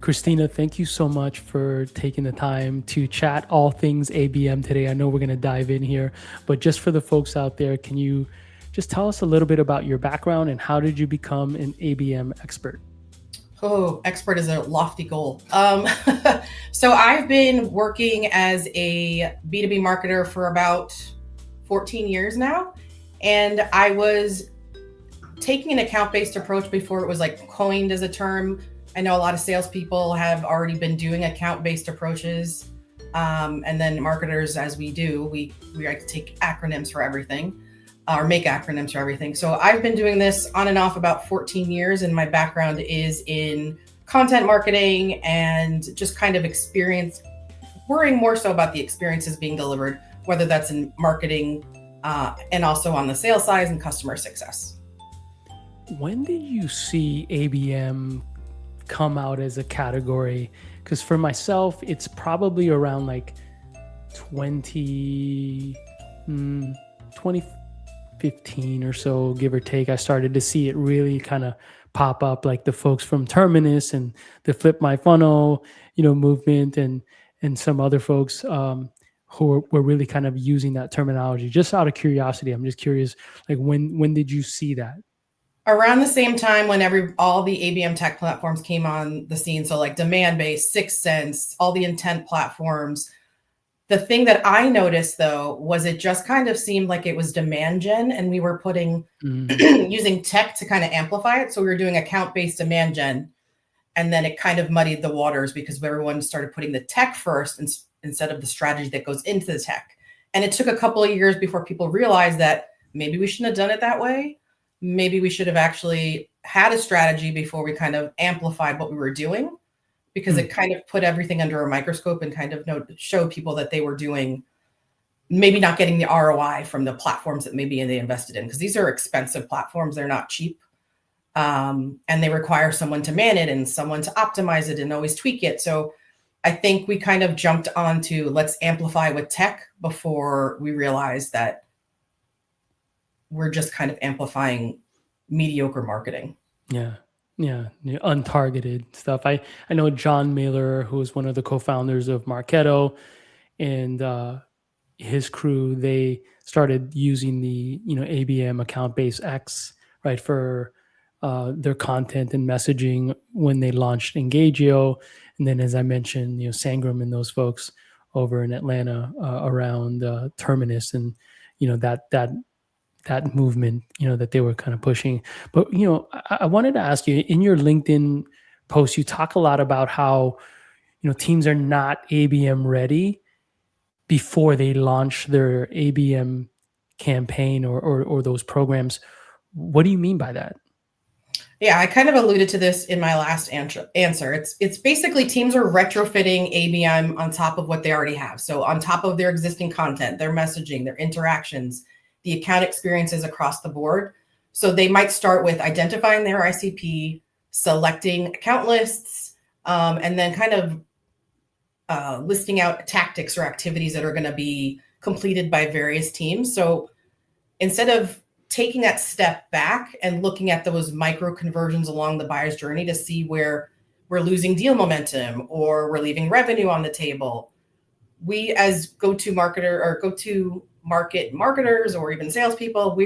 Kristina, thank you so much for taking the time to chat all things ABM today. I know we're going to dive in here, but just for the folks out there, can you just tell us a little bit about your background and how did you become an ABM expert? Oh, expert is a lofty goal. So I've been working as a B2B marketer for about 14 years now. And I was taking an account based approach before it was like coined as a term. I know a lot of salespeople have already been doing account based approaches. And then marketers, as we do, we like to take acronyms for everything or make acronyms for everything. So I've been doing this on and off about 14 years, and my background is in content marketing and just kind of experience, worrying more so about the experiences being delivered, whether that's in marketing and also on the sales side and customer success. When did you see ABM come out as a category? Because for myself, it's probably around like 20, 2015 or so, give or take. I started to see it really kind of pop up, like the folks from Terminus and the Flip My Funnel, movement, and some other folks who were really kind of using that terminology. Just out of curiosity, I'm just curious, like when did you see that? Around the same time when all the ABM tech platforms came on the scene, so like Demandbase, Sixth Sense, all the intent platforms. The thing that I noticed though was it just kind of seemed like it was demand gen, and we were putting using tech to kind of amplify it. So we were doing account based demand gen, and then it kind of muddied the waters because everyone started putting the tech first instead of the strategy that goes into the tech. And it took a couple of years before people realized that maybe we shouldn't have done it that way. Maybe we should have actually had a strategy before we kind of amplified what we were doing, because it kind of put everything under a microscope and kind of showed people that they were doing, maybe not getting the ROI from the platforms that maybe they invested in, because these are expensive platforms. They're not cheap. And they require someone to man it and someone to optimize it and always tweak it. So I think we kind of jumped onto let's amplify with tech before we realized that we're just kind of amplifying mediocre marketing. Yeah. Yeah, untargeted stuff. I know John Mailer, who was one of the co-founders of Marketo, and his crew, they started using the ABM account based X, right, for their content and messaging when they launched Engagio, and then as I mentioned, Sangram and those folks over in Atlanta around Terminus, and that movement, that they were kind of pushing. But, I wanted to ask you, in your LinkedIn post, you talk a lot about how, teams are not ABM ready before they launch their ABM campaign or those programs. What do you mean by that? Yeah, I kind of alluded to this in my last answer. It's basically teams are retrofitting ABM on top of what they already have. So on top of their existing content, their messaging, their interactions, the account experiences across the board. So they might start with identifying their ICP, selecting account lists, and then kind of listing out tactics or activities that are going to be completed by various teams. So instead of taking that step back and looking at those micro conversions along the buyer's journey to see where we're losing deal momentum or we're leaving revenue on the table, we as go-to marketer or go-to market marketers or even salespeople,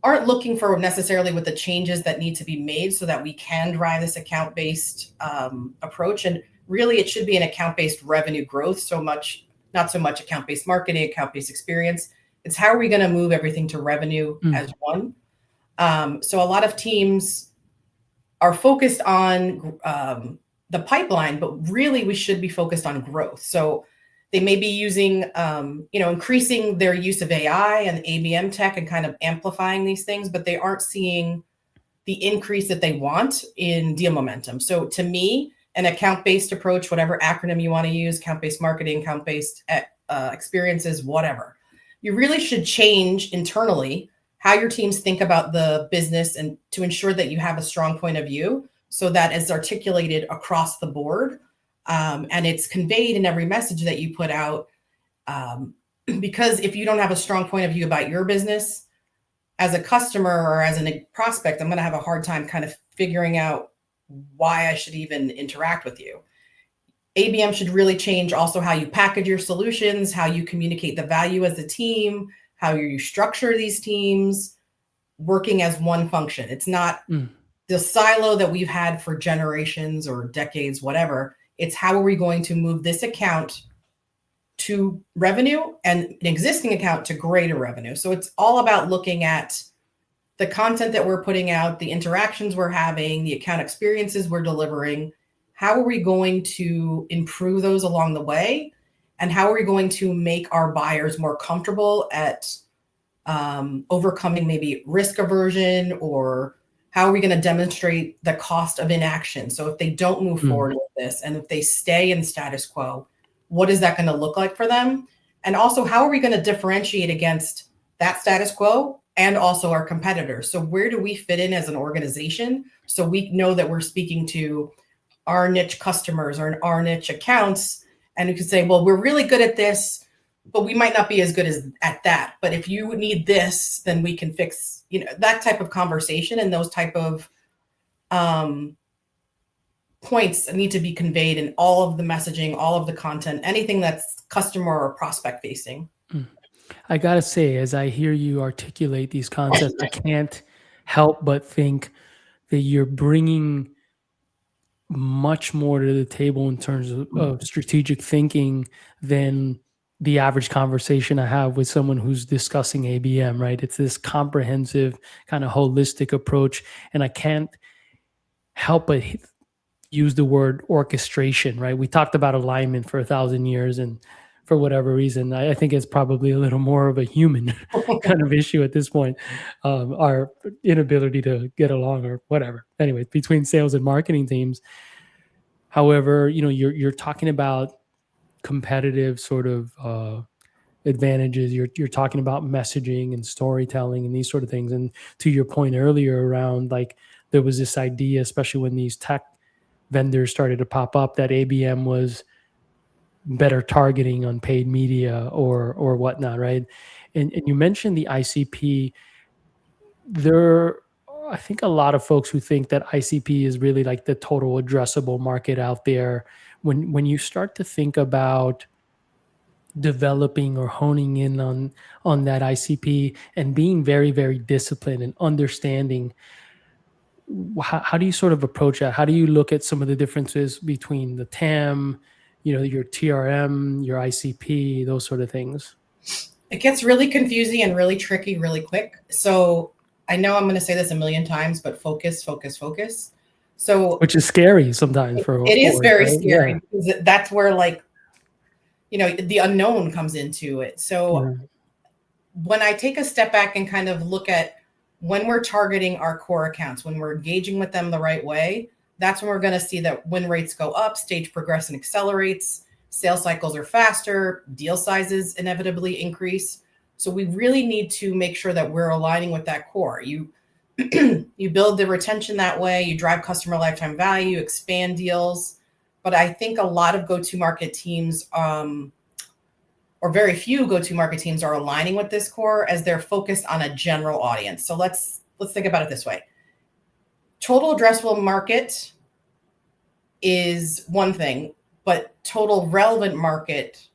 aren't looking for necessarily with the changes that need to be made so that we can drive this account-based approach. And really, it should be an account-based revenue growth, not so much account-based marketing, account-based experience. It's how are we going to move everything to revenue as one? So a lot of teams are focused on the pipeline, but really we should be focused on growth. So they may be using, increasing their use of AI and ABM tech and kind of amplifying these things, but they aren't seeing the increase that they want in deal momentum. So to me, an account-based approach, whatever acronym you want to use, account-based marketing, account-based experiences, whatever, you really should change internally how your teams think about the business and to ensure that you have a strong point of view so that it's articulated across the board. And it's conveyed in every message that you put out. Because if you don't have a strong point of view about your business as a customer or as a prospect, I'm going to have a hard time kind of figuring out why I should even interact with you. ABM should really change also how you package your solutions, how you communicate the value as a team, how you structure these teams, working as one function. It's not the silo that we've had for generations or decades, whatever. It's how are we going to move this account to revenue and an existing account to greater revenue. So it's all about looking at the content that we're putting out, the interactions we're having, the account experiences we're delivering. How are we going to improve those along the way? And how are we going to make our buyers more comfortable at overcoming maybe risk aversion, or how are we going to demonstrate the cost of inaction? So if they don't move forward with this, and if they stay in status quo, what is that going to look like for them? And also, how are we going to differentiate against that status quo and also our competitors? So where do we fit in as an organization so we know that we're speaking to our niche customers or our niche accounts, and we can say, well, we're really good at this, but we might not be as good as at that. But if you need this, then we can fix, that type of conversation, and those type of points need to be conveyed in all of the messaging, all of the content, anything that's customer or prospect facing. I gotta say, as I hear you articulate these concepts, I can't help but think that you're bringing much more to the table in terms of strategic thinking than the average conversation I have with someone who's discussing ABM, right? It's this comprehensive kind of holistic approach. And I can't help but use the word orchestration, right? We talked about alignment for 1,000 years, and for whatever reason, I think it's probably a little more of a human kind of issue at this point, our inability to get along or whatever. Anyway, between sales and marketing teams. However, you're talking about competitive sort of advantages. You're talking about messaging and storytelling and these sort of things. And to your point earlier around, like, there was this idea, especially when these tech vendors started to pop up, that ABM was better targeting on paid media or whatnot, right? And you mentioned the ICP. I think a lot of folks who think that ICP is really like the total addressable market out there. When you start to think about developing or honing in on that ICP and being very, very disciplined and understanding, how do you sort of approach that? How do you look at some of the differences between the TAM, your TRM, your ICP, those sort of things? It gets really confusing and really tricky really quick. So I know I'm going to say this a million times, but focus. So, which is scary sometimes it is very scary, because that's where, like, the unknown comes into it. So when I take a step back and kind of look at when we're targeting our core accounts, when we're engaging with them the right way, that's when we're going to see that win rates go up, stage progression accelerates, sales cycles are faster, deal sizes inevitably increase. So we really need to make sure that we're aligning with that core. You build the retention that way, you drive customer lifetime value, expand deals. But I think a lot of go-to-market teams, or very few go-to-market teams, are aligning with this core as they're focused on a general audience. So let's think about it this way. Total addressable market is one thing, but total relevant market,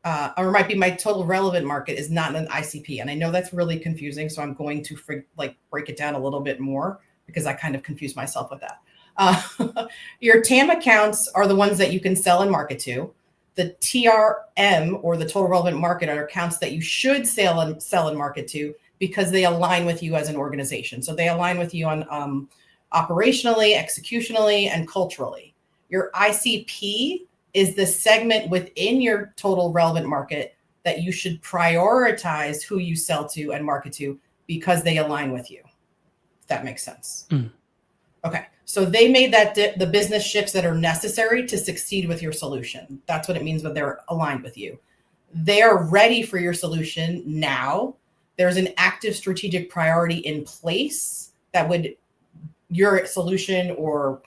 or it might be my total relevant market, is not an ICP. And I know that's really confusing, so I'm going to break it down a little bit more, because I kind of confused myself with that. Your TAM accounts are the ones that you can sell and market to. The TRM, or the total relevant market, are accounts that you should sell and market to, because they align with you as an organization. So they align with you on operationally, executionally, and culturally. Your ICP is the segment within your total relevant market that you should prioritize who you sell to and market to, because they align with you. If that makes sense. Okay. So they made that the business shifts that are necessary to succeed with your solution. That's what it means when they're aligned with you. They are ready for your solution now. There's an active strategic priority in place that your solution or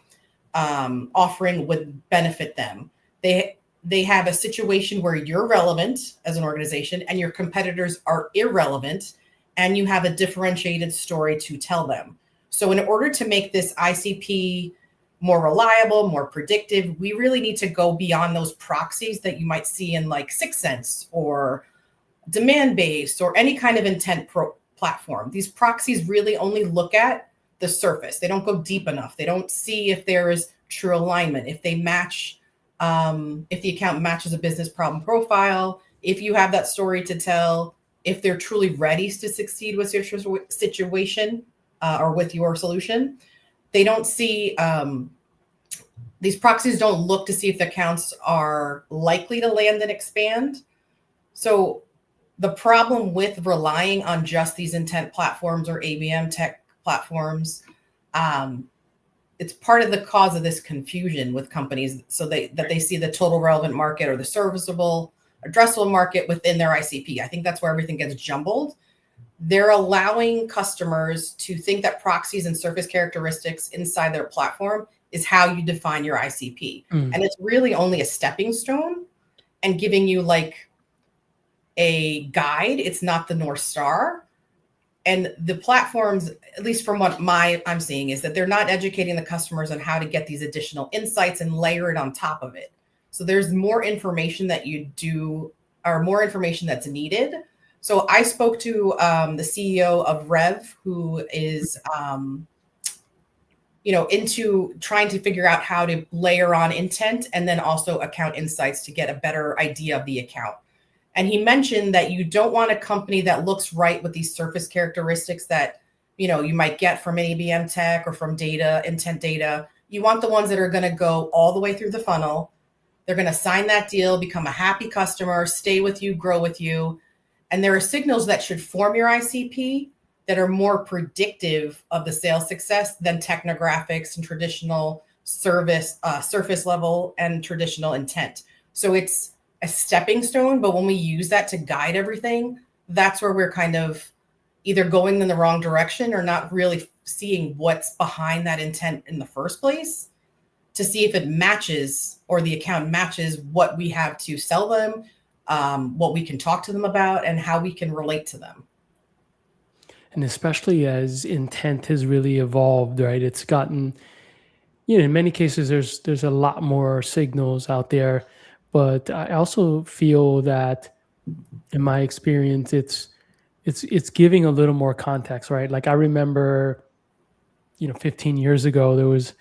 offering would benefit them. They have a situation where you're relevant as an organization and your competitors are irrelevant, and you have a differentiated story to tell them. So in order to make this ICP more reliable, more predictive, we really need to go beyond those proxies that you might see in like 6sense or Demandbase or any kind of intent platform. These proxies really only look at the surface. They don't go deep enough. They don't see if there is true alignment, if they match, if the account matches a business problem profile, if you have that story to tell, if they're truly ready to succeed with your situation or with your solution. They don't see, these proxies don't look to see if the accounts are likely to land and expand. So the problem with relying on just these intent platforms or ABM tech platforms, it's part of the cause of this confusion with companies, so that they see the total relevant market or the serviceable addressable market within their ICP. I think that's where everything gets jumbled. They're allowing customers to think that proxies and surface characteristics inside their platform is how you define your ICP. And it's really only a stepping stone and giving you like a guide. It's not the North Star. And the platforms, at least from what I'm seeing, is that they're not educating the customers on how to get these additional insights and layer it on top of it. So there's more information that you do, or more information that's needed. So I spoke to the CEO of Rev, who is, into trying to figure out how to layer on intent and then also account insights to get a better idea of the account. And he mentioned that you don't want a company that looks right with these surface characteristics that, you might get from ABM tech or from data, intent data. You want the ones that are going to go all the way through the funnel. They're going to sign that deal, become a happy customer, stay with you, grow with you. And there are signals that should form your ICP that are more predictive of the sales success than technographics and traditional surface level and traditional intent. So it's a stepping stone, but when we use that to guide everything, that's where we're kind of either going in the wrong direction or not really seeing what's behind that intent in the first place to see if it matches or the account matches what we have to sell them, what we can talk to them about, and how we can relate to them. And especially as intent has really evolved, right? It's gotten, in many cases, there's a lot more signals out there. But I also feel that, in my experience, it's giving a little more context, right? Like I remember, 15 years ago, there was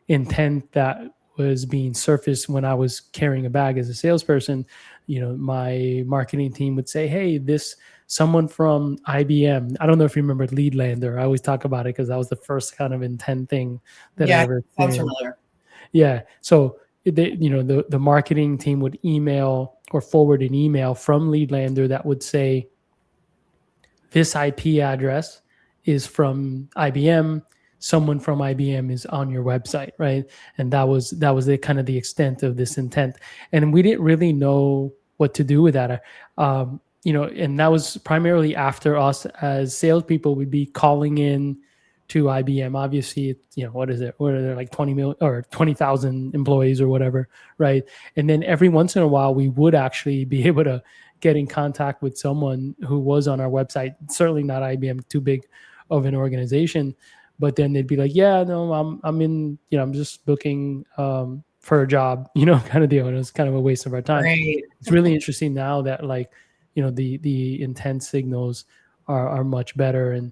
intent that was being surfaced when I was carrying a bag as a salesperson. My marketing team would say, "Hey, someone from IBM." I don't know if you remember Leadlander. I always talk about it because that was the first kind of intent thing that I ever sounds experienced. familiar. Yeah. So the marketing team would email or forward an email from Leadlander that would say, "This IP address is from IBM. Someone from IBM is on your website," right? And that was the kind of the extent of this intent. And we didn't really know what to do with that. And that was primarily after us as salespeople would be calling in to IBM. Obviously, what is it? What are there, like 20 million or 20,000 employees or whatever, right? And then every once in a while, we would actually be able to get in contact with someone who was on our website. Certainly not IBM, too big of an organization. But then they'd be like, "Yeah, no, I'm in, I'm just looking for a job," kind of deal. And it was kind of a waste of our time. Right. It's really interesting now that the intent signals are much better, and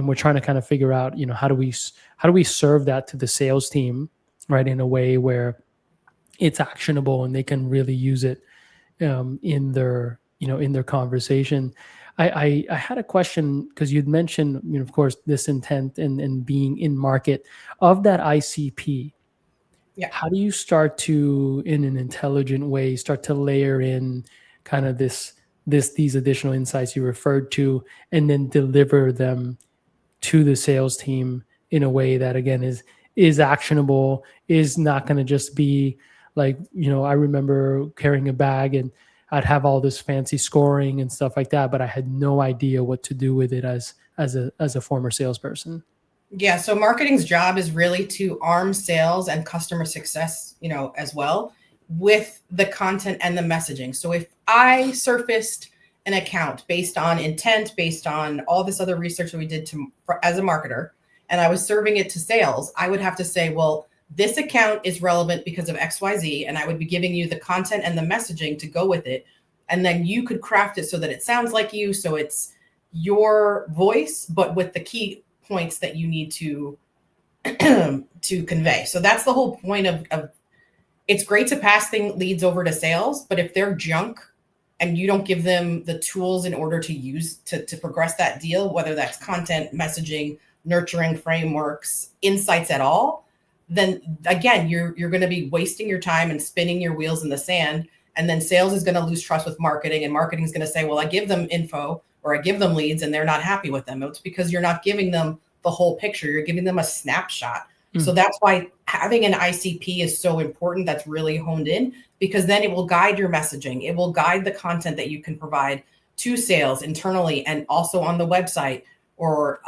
we're trying to kind of figure out, how do we serve that to the sales team, right, in a way where it's actionable and they can really use it in their conversation. I had a question because you'd mentioned, of course, this intent and being in market of that ICP. Yeah. How do you start to, in an intelligent way, start to layer in kind of these additional insights you referred to, and then deliver them to the sales team in a way that, again, is actionable, is not going to just be like, I remember carrying a bag and I'd have all this fancy scoring and stuff like that, but I had no idea what to do with it as a former salesperson. Yeah. So marketing's job is really to arm sales and customer success, as well, with the content and the messaging. So if I surfaced an account based on intent, based on all this other research that we did as a marketer, and I was serving it to sales, I would have to say, well, this account is relevant because of XYZ, and I would be giving you the content and the messaging to go with it. And then you could craft it so that it sounds like you, so it's your voice, but with the key points that you need to to convey. So that's the whole point of it's great to pass leads over to sales, but if they're junk and you don't give them the tools in order to use to progress that deal, whether that's content, messaging, nurturing frameworks, insights at all, then again, you're going to be wasting your time and spinning your wheels in the sand. And then sales is going to lose trust with marketing, and marketing is going to say, well, I give them info or I give them leads and they're not happy with them. It's because you're not giving them the whole picture. You're giving them a snapshot. So that's why having an ICP is so important. That's really honed in, because then it will guide your messaging. It will guide the content that you can provide to sales internally and also on the website, or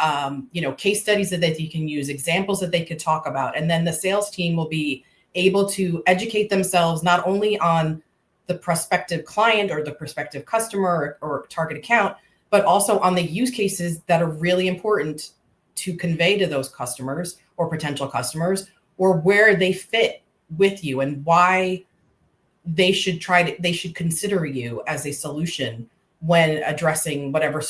case studies that you can use, examples that they could talk about. And then the sales team will be able to educate themselves not only on the prospective client or the prospective customer or target account, but also on the use cases that are really important to convey to those customers or potential customers, or where they fit with you and why they should consider you as a solution when addressing whatever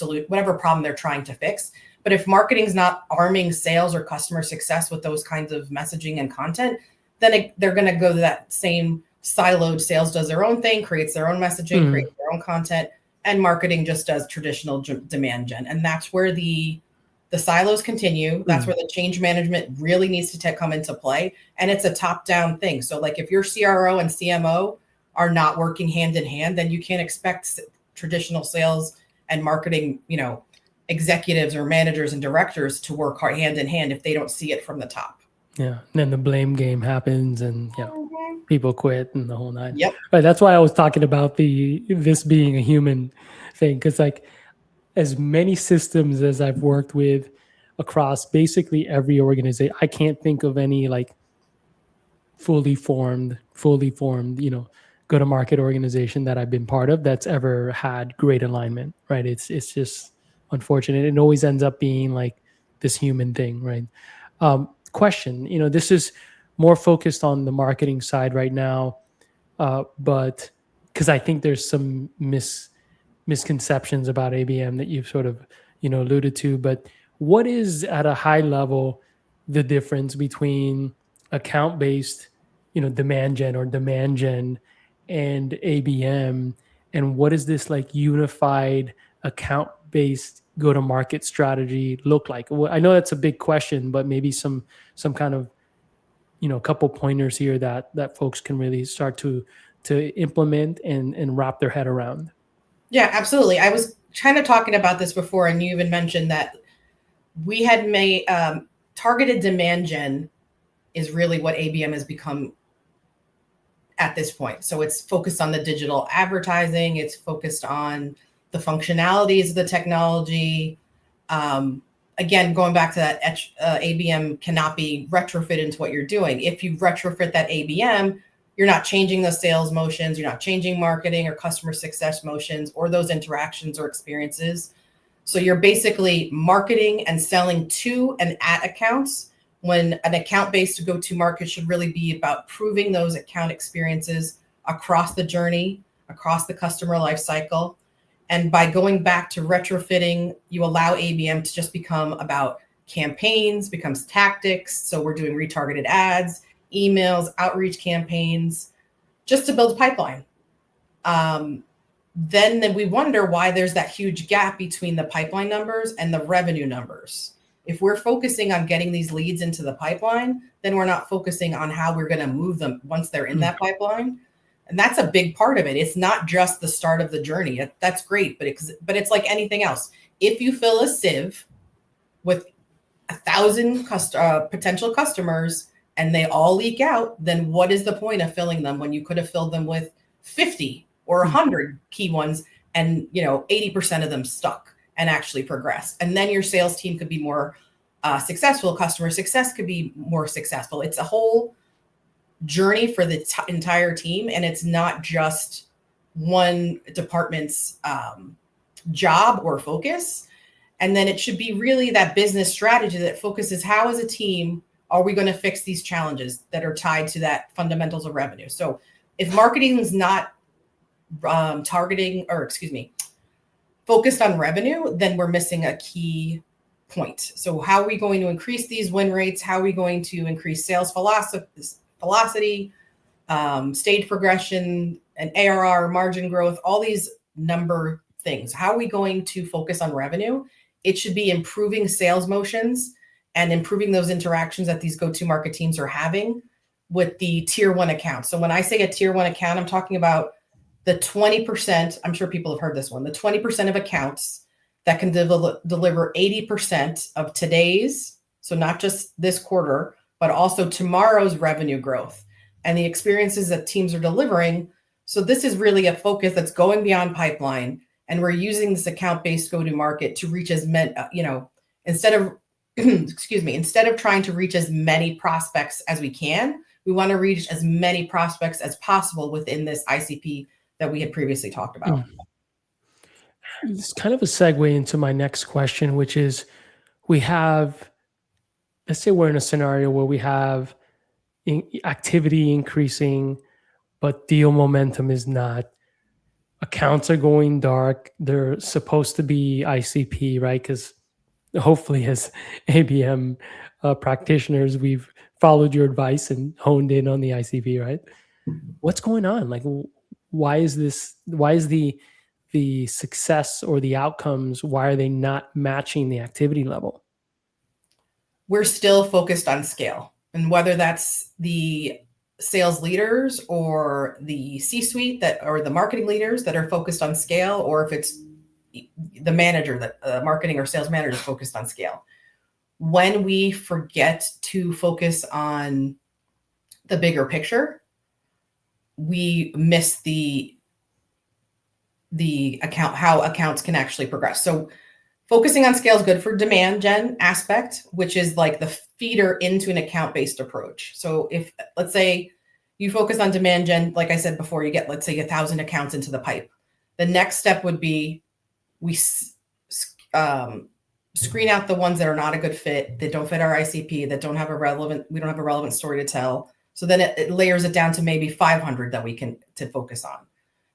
problem they're trying to fix. But if marketing's not arming sales or customer success with those kinds of messaging and content, then they're going to go to that same siloed. Sales does their own thing, creates their own messaging, creates their own content, and marketing just does traditional demand gen. And that's where the silos continue. That's where the change management really needs to come into play. And it's a top-down thing. So like if your CRO and CMO are not working hand in hand, then you can't expect traditional sales and marketing, executives or managers and directors to work hard hand in hand if they don't see it from the top. Yeah. And then the blame game happens and people quit and the whole nine. Yep. Right. That's why I was talking about this being a human thing. Cause like as many systems as I've worked with across basically every organization, I can't think of any like fully formed, go-to-market organization that I've been part of that's ever had great alignment, right? It's just unfortunate. It always ends up being like this human thing, right? Question, this is more focused on the marketing side right now, but because I think there's some misconceptions about ABM that you've sort of, alluded to, but what is at a high level the difference between account-based, demand gen or demand gen and ABM, and what does this like unified account-based go-to-market strategy look like? Well, I know that's a big question, but maybe some kind of couple pointers here that folks can really start to implement and wrap their head around. Yeah, absolutely. I was kind of talking about this before, and you even mentioned that we had made targeted demand gen is really what ABM has become at this point. So it's focused on the digital advertising. It's focused on the functionalities of the technology. Again, going back to that, ABM cannot be retrofit into what you're doing. If you retrofit that ABM, you're not changing those sales motions. You're not changing marketing or customer success motions or those interactions or experiences. So you're basically marketing and selling to and at accounts, when an account-based go-to-market should really be about proving those account experiences across the journey, across the customer life cycle. And by going back to retrofitting, you allow ABM to just become about campaigns, becomes tactics. So we're doing retargeted ads, emails, outreach campaigns, just to build pipeline. Then we wonder why there's that huge gap between the pipeline numbers and the revenue numbers. If we're focusing on getting these leads into the pipeline, then we're not focusing on how we're going to move them once they're in that pipeline. And that's a big part of it. It's not just the start of the journey. That's great, but it's like anything else. If you fill a sieve with 1,000 potential customers and they all leak out, then what is the point of filling them when you could have filled them with 50 or 100 key ones and 80% of them stuck and actually progress? And then your sales team could be more successful. Customer success could be more successful. It's a whole journey for the entire team, and it's not just one department's job or focus. And then it should be really that business strategy that focuses how as a team are we going to fix these challenges that are tied to that fundamentals of revenue. So if marketing is not focused on revenue, then we're missing a key point. So how are we going to increase these win rates? How are we going to increase sales velocity, stage progression, and ARR, margin growth, all these number things? How are we going to focus on revenue? It should be improving sales motions and improving those interactions that these go-to-market teams are having with the tier one accounts. So when I say a tier one account, I'm talking about the 20%, I'm sure people have heard this one, the 20% of accounts that can deliver 80% of today's, so not just this quarter, but also tomorrow's revenue growth and the experiences that teams are delivering. So this is really a focus that's going beyond pipeline. And we're using this account-based go-to-market to reach as many, instead of, instead of trying to reach as many prospects as we can, we want to reach as many prospects as possible within this ICP that we had previously talked about. It's kind of a segue into my next question, which is let's say we're in a scenario where we have activity increasing, but deal momentum is not. Accounts are going dark. They're supposed to be ICP, right? Because hopefully as ABM practitioners, we've followed your advice and honed in on the ICP, right? What's going on? Like, why is the success or the outcomes, why are they not matching the activity level? We're still focused on scale, and whether that's the sales leaders or the C-suite or the marketing leaders that are focused on scale, or if it's the manager, that marketing or sales manager is focused on scale. When we forget to focus on the bigger picture, we miss the how accounts can actually progress. So focusing on scale is good for demand gen aspect, which is like the feeder into an account-based approach. So if, let's say you focus on demand gen, like I said before, you get, let's say 1,000 accounts into the pipe. The next step would be we screen out the ones that are not a good fit, that don't fit our ICP, that we don't have a relevant story to tell. So then it layers it down to maybe 500 that we can to focus on.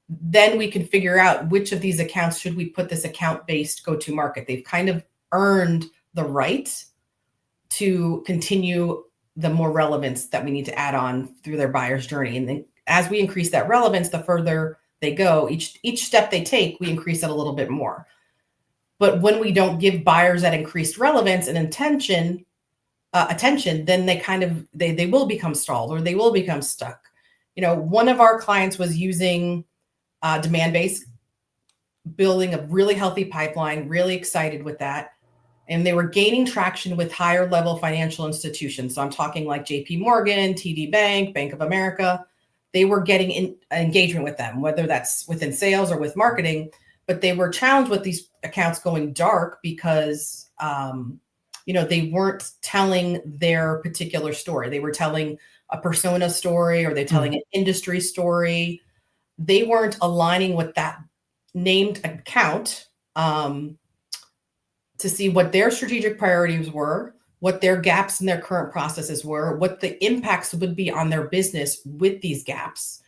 Then we can figure out which of these accounts should we put this account-based go-to-market. They've kind of earned the right to continue the more relevance that we need to add on through their buyer's journey. And then as we increase that relevance, the further they go, each step they take, we increase it a little bit more. But when we don't give buyers that increased relevance and attention, then they will become stalled, or they will become stuck. One of our clients was using Demandbase, building a really healthy pipeline, really excited with that. And they were gaining traction with higher level financial institutions. So I'm talking like JP Morgan, TD Bank, Bank of America. They were getting engagement with them, whether that's within sales or with marketing, but they were challenged with these accounts going dark because, they weren't telling their particular story. They were telling a persona story, or they're telling an industry story. They weren't aligning with that named account to see what their strategic priorities were, what their gaps in their current processes were, what the impacts would be on their business with these gaps.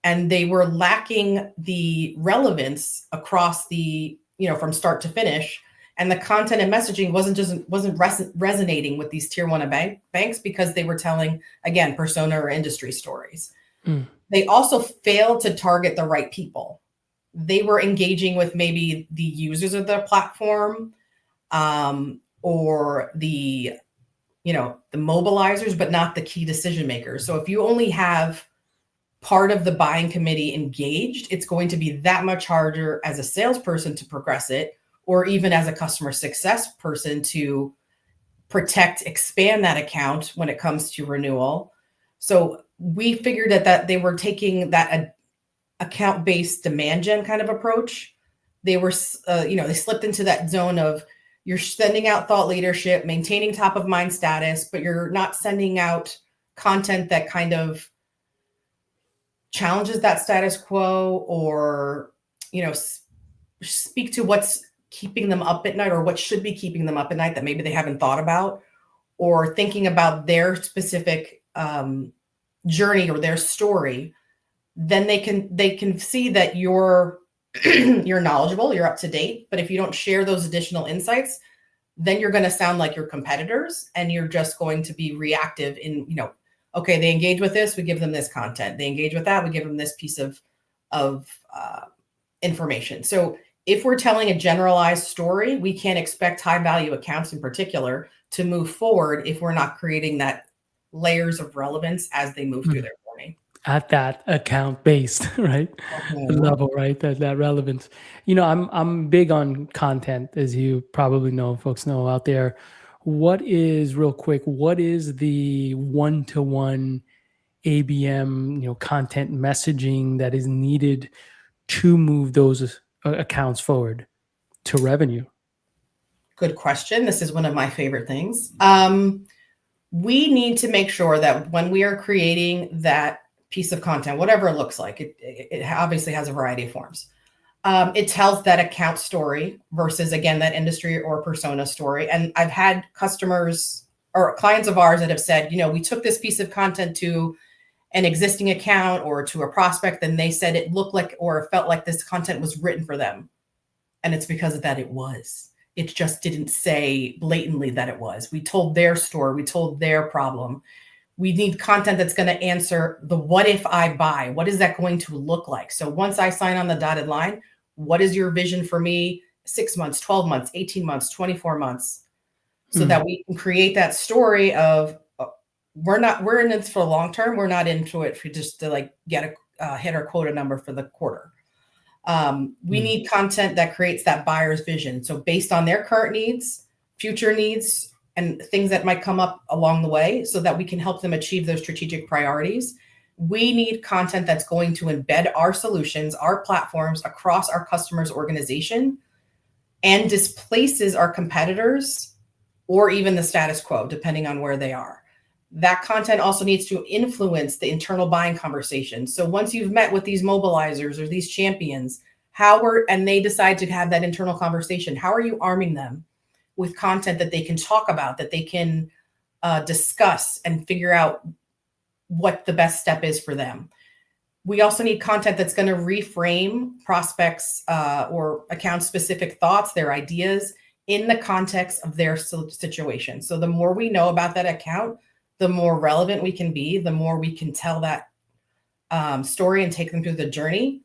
And they were lacking the relevance across from start to finish. And the content and messaging wasn't resonating with these tier one banks because they were telling, again, persona or industry stories. They also failed to target the right people. They were engaging with maybe the users of the platform, or the mobilizers, but not the key decision makers. So if you only have part of the buying committee engaged, it's going to be that much harder as a salesperson to progress it, or even as a customer success person to expand that account when it comes to renewal. So we figured that they were taking that account-based demand gen kind of approach. They were, they slipped into that zone of, you're sending out thought leadership, maintaining top of mind status, but you're not sending out content that kind of challenges that status quo, or, speak to what's keeping them up at night, or what should be keeping them up at night that maybe they haven't thought about, or thinking about their specific journey or their story, then they can see that you're you're knowledgeable, you're up to date. But if you don't share those additional insights, then you're going to sound like your competitors, and you're just going to be reactive in, okay, they engage with this, we give them this content. They engage with that, we give them this piece of information. So if we're telling a generalized story, we can't expect high value accounts in particular to move forward if we're not creating that layers of relevance as they move through their journey. At that account based, right? The level, right? That relevance. I'm big on content, as you probably know, folks know out there. What is the one-to-one ABM, content messaging that is needed to move those accounts forward to revenue? Good question. This is one of my favorite things. We need to make sure that when we are creating that piece of content, whatever it looks like, it obviously has a variety of forms. It tells that account story versus, again, that industry or persona story. And I've had customers or clients of ours that have said, we took this piece of content to an existing account or to a prospect, and they said it looked like or felt like this content was written for them. And it's because of that it was. It just didn't say blatantly that it was. We told their story. We told their problem. We need content that's going to answer the what if I buy? What is that going to look like? So once I sign on the dotted line, what is your vision for me? 6 months, 12 months, 18 months, 24 months, so that we can create that story of we're in this for the long term. We're not into it for just to get a hit our quota number for the quarter. We need content that creates that buyer's vision. So based on their current needs, future needs, and things that might come up along the way, so that we can help them achieve those strategic priorities. We need content that's going to embed our solutions, our platforms across our customers' organization, and displaces our competitors or even the status quo, depending on where they are. That content also needs to influence the internal buying conversation. So once you've met with these mobilizers or these champions, and they decide to have that internal conversation, how are you arming them with content that they can talk about, that they can discuss and figure out what the best step is for them? We also need content that's going to reframe prospects or account-specific thoughts, their ideas, in the context of their situation. So the more we know about that account, the more relevant we can be, the more we can tell that story and take them through the journey.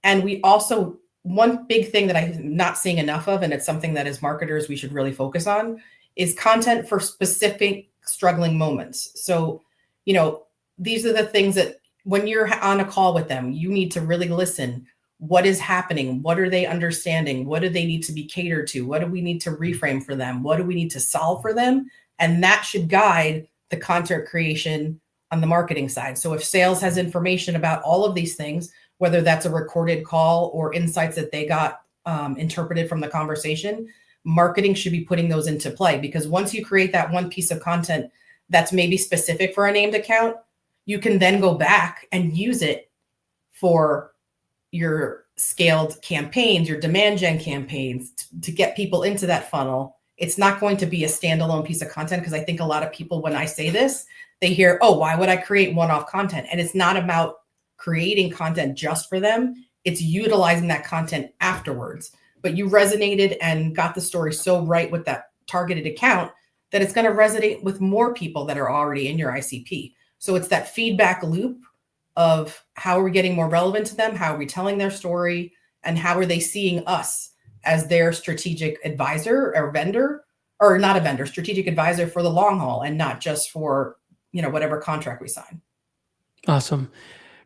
And we also, one big thing that I'm not seeing enough of, and it's something that as marketers we should really focus on, is content for specific struggling moments. So, these are the things that when you're on a call with them, you need to really listen. What is happening? What are they understanding? What do they need to be catered to? What do we need to reframe for them? What do we need to solve for them? And that should guide the content creation on the marketing side. So if sales has information about all of these things, whether that's a recorded call or insights that they got interpreted from the conversation, marketing should be putting those into play. Because once you create that one piece of content that's maybe specific for a named account, you can then go back and use it for your scaled campaigns, your demand gen campaigns, to get people into that funnel. It's not going to be a standalone piece of content, because I think a lot of people, when I say this, they hear, oh, why would I create one-off content? And it's not about creating content just for them. It's utilizing that content afterwards. But you resonated and got the story so right with that targeted account that it's going to resonate with more people that are already in your ICP. So it's that feedback loop of how are we getting more relevant to them? How are we telling their story? And how are they seeing us as their strategic advisor or vendor, or not a vendor, strategic advisor for the long haul, and not just for, whatever contract we sign. Awesome.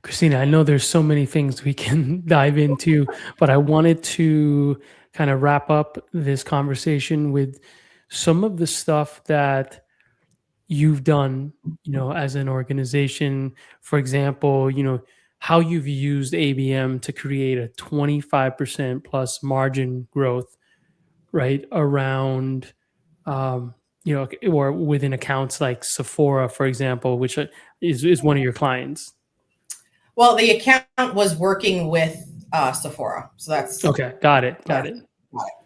Kristina, I know there's so many things we can dive into, but I wanted to kind of wrap up this conversation with some of the stuff that you've done, as an organization. For example, how you've used ABM to create a 25% plus margin growth, right, around, or within accounts like Sephora, for example, which is one of your clients. Well, the account was working with Sephora. So that's okay. Got it.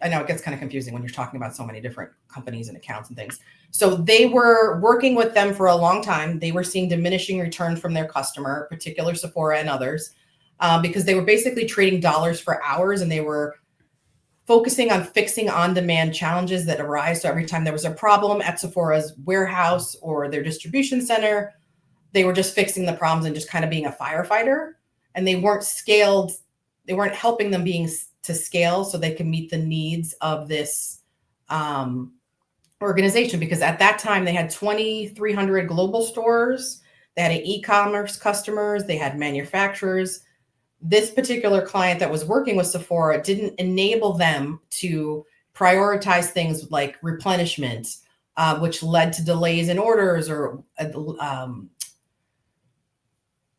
I know it gets kind of confusing when you're talking about so many different companies and accounts and things. So they were working with them for a long time. They were seeing diminishing return from their customer, particular Sephora and others, because they were basically trading dollars for hours, and they were focusing on fixing on-demand challenges that arise. So every time there was a problem at Sephora's warehouse or their distribution center, they were just fixing the problems and just kind of being a firefighter. And they weren't scaled. They weren't helping them to scale so they can meet the needs of this organization. Because at that time they had 2,300 global stores. They had e-commerce customers. They had manufacturers. This particular client that was working with Sephora didn't enable them to prioritize things like replenishment, which led to delays in orders, or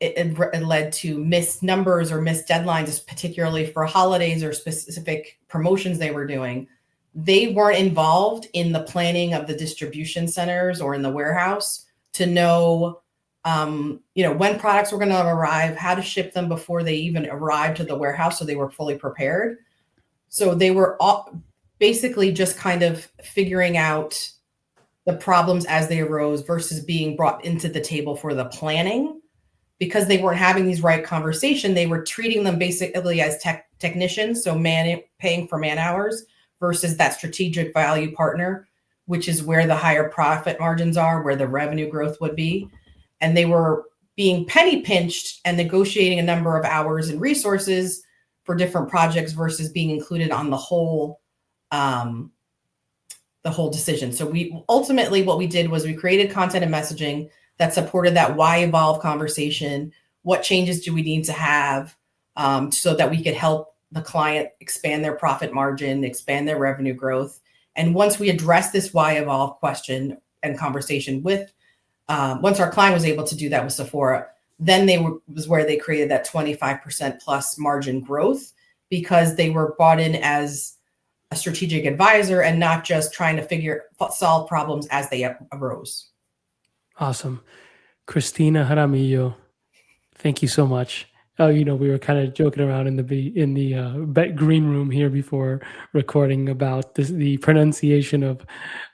it led to missed numbers or missed deadlines, particularly for holidays or specific promotions they were doing. They weren't involved in the planning of the distribution centers or in the warehouse to know when products were going to arrive, how to ship them before they even arrived to the warehouse, so they were fully prepared. So they were basically just kind of figuring out the problems as they arose versus being brought into the table for the planning. Because they weren't having these right conversations, they were treating them basically as technicians, so paying for man hours, versus that strategic value partner, which is where the higher profit margins are, where the revenue growth would be. And they were being penny pinched and negotiating a number of hours and resources for different projects versus being included on the whole decision. So what we did was we created content and messaging that supported that why evolve conversation. What changes do we need to have so that we could help the client expand their profit margin, expand their revenue growth? And once we address this why evolve question and conversation once our client was able to do that with Sephora, then was where they created that 25% plus margin growth, because they were brought in as a strategic advisor and not just trying to solve problems as they arose. Awesome. Kristina Jaramillo, thank you so much. We were kind of joking around in the green room here before recording about the pronunciation of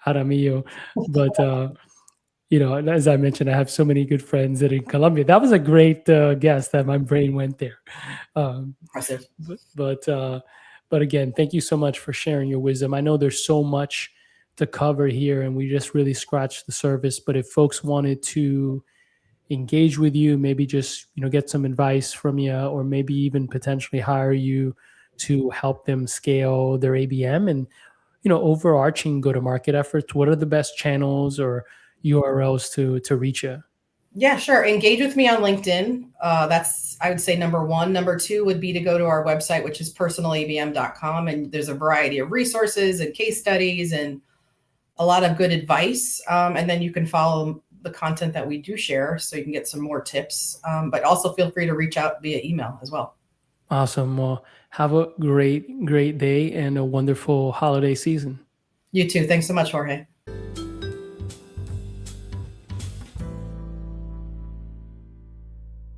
Jaramillo, but as I mentioned, I have so many good friends that are in Colombia. That was a great guess that my brain went there. Impressive. But again, thank you so much for sharing your wisdom. I know there's so much to cover here, and we just really scratched the surface. But if folks wanted to engage with you, maybe just get some advice from you, or maybe even potentially hire you to help them scale their ABM and overarching go-to-market efforts, what are the best channels or URLs to reach you? Yeah, sure. Engage with me on LinkedIn. That's, I would say, number one. Number two would be to go to our website, which is personalabm.com. And there's a variety of resources and case studies and a lot of good advice. And then you can follow the content that we do share, so you can get some more tips. But also feel free to reach out via email as well. Awesome. Well, have a great day and a wonderful holiday season. You too. Thanks so much, Jorge.